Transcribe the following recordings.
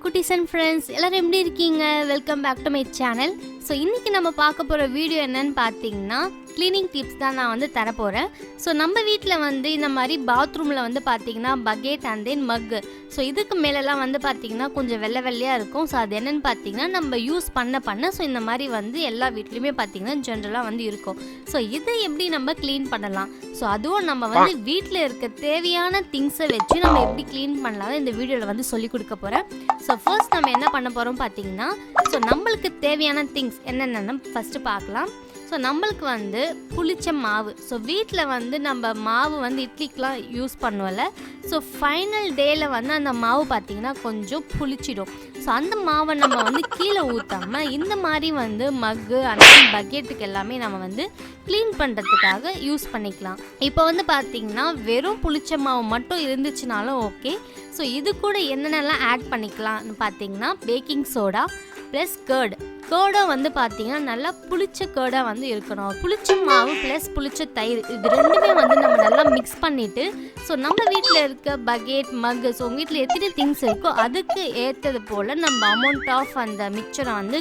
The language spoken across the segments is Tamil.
குட்டீஸ் அண்ட் ஃப்ரெண்ட்ஸ் எல்லாரும் எப்படி இருக்கீங்க? Welcome back to my channel. So இன்றைக்கி நம்ம பார்க்க போகிற வீடியோ என்னன்னு பார்த்தீங்கன்னா க்ளீனிங் டிப்ஸ் தான் நான் வந்து தரப்போகிறேன். ஸோ நம்ம வீட்டில் வந்து இந்த மாதிரி பாத்ரூமில் வந்து பார்த்திங்கன்னா பக்கெட் அண்ட் தென் மக்கு, ஸோ இதுக்கு மேலெல்லாம் வந்து பார்த்திங்கன்னா கொஞ்சம் வெள்ளை வெள்ளையாக இருக்கும். ஸோ அது என்னென்னு பார்த்தீங்கன்னா நம்ம யூஸ் பண்ண ஸோ இந்த மாதிரி வந்து எல்லா வீட்லேயுமே பார்த்திங்கன்னா ஜென்ரலாக வந்து இருக்கும். ஸோ இதை எப்படி நம்ம க்ளீன் பண்ணலாம், ஸோ அதுவும் நம்ம வந்து வீட்டில் இருக்க தேவையான திங்ஸை வச்சு நம்ம எப்படி க்ளீன் பண்ணலாம் இந்த வீடியோவில் வந்து சொல்லி கொடுக்க போகிறேன். ஸோ ஃபர்ஸ்ட் நம்ம என்ன பண்ண போகிறோம் பார்த்தீங்கன்னா, ஸோ நம்மளுக்கு தேவையான திங்ஸ் என்னென்னு ஃபஸ்ட்டு பார்க்கலாம். ஸோ நம்மளுக்கு வந்து புளிச்ச மாவு, ஸோ வீட்டில் வந்து நம்ம மாவு வந்து இட்லிக்கெலாம் யூஸ் பண்ணுவோம்ல, ஸோ ஃபைனல் டேயில் வந்து அந்த மாவு பார்த்திங்கன்னா கொஞ்சம் புளிச்சிடும். ஸோ அந்த மாவை நம்ம வந்து கீழே ஊற்றாமல் இந்த மாதிரி வந்து மக்கு அந்த பக்கெட்டுக்கு எல்லாமே நம்ம வந்து க்ளீன் பண்ணுறதுக்காக யூஸ் பண்ணிக்கலாம். இப்போ வந்து பார்த்திங்கன்னா வெறும் புளிச்ச மாவு மட்டும் இருந்துச்சுனாலும் ஓகே. ஸோ இது கூட என்னென்னலாம் ஆட் பண்ணிக்கலாம்னு பார்த்தீங்கன்னா பேக்கிங் சோடா ப்ளஸ் கேர்டை வந்து பார்த்தீங்கன்னா நல்லா புளிச்ச கேர்டாக வந்து இருக்கணும். புளிச்ச மாவு ப்ளஸ் புளிச்ச தயிர் இது ரெண்டுமே வந்து நம்ம நல்லா மிக்ஸ் பண்ணிவிட்டு, ஸோ நம்ம வீட்டில் இருக்க பக்கெட் மக்கு, ஸோ உங்கள் வீட்டில் எத்தனை திங்ஸ் இருக்கோ அதுக்கு ஏற்றது போல் நம்ம அமௌண்ட் ஆஃப் அந்த மிக்சரை வந்து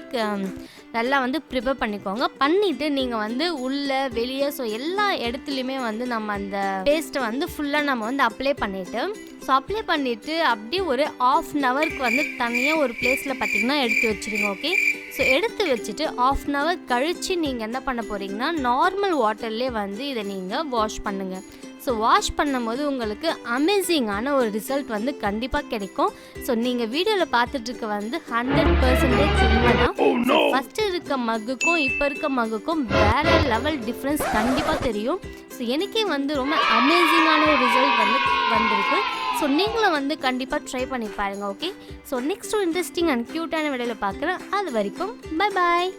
நல்லா வந்து ப்ரிப்பேர் பண்ணிக்கோங்க. பண்ணிவிட்டு நீங்கள் வந்து உள்ளே வெளியே ஸோ எல்லா இடத்துலையுமே வந்து நம்ம அந்த பேஸ்ட்டை வந்து ஃபுல்லாக நம்ம வந்து அப்ளை பண்ணிவிட்டு, ஸோ அப்ளை பண்ணிவிட்டு அப்படியே ஒரு ½ வந்து தனியாக ஒரு பிளேஸில் பார்த்திங்கன்னா எடுத்து வச்சுருங்க. ஓகே, ஸோ எடுத்து வச்சுட்டு ½ கழித்து நீங்கள் என்ன பண்ண போகிறீங்கன்னா நார்மல் வாட்டர்லேயே வந்து இதை நீங்கள் வாஷ் பண்ணுங்கள். ஸோ வாஷ் பண்ணும்போது உங்களுக்கு அமேசிங்கான ஒரு ரிசல்ட் வந்து கண்டிப்பாக கிடைக்கும். ஸோ நீங்கள் வீடியோவில் பார்த்துட்ருக்க வந்து 100% உண்மை தான். ஃபஸ்ட்டு இருக்க மக்குக்கும் இப்போ இருக்க மக்குக்கும் வேறு லெவல் டிஃப்ரென்ஸ் கண்டிப்பாக தெரியும். ஸோ எனக்கே வந்து ரொம்ப அமேசிங்கான ஒரு ரிசல்ட் வந்து வந்திருக்கு. ஸோ நீங்களும் வந்து கண்டிப்பாக ட்ரை பண்ணி பாருங்கள். Okay, so next interesting and க்யூட்டான வீடியோவில் பார்க்குறேன். அது வரைக்கும் பை பாய்.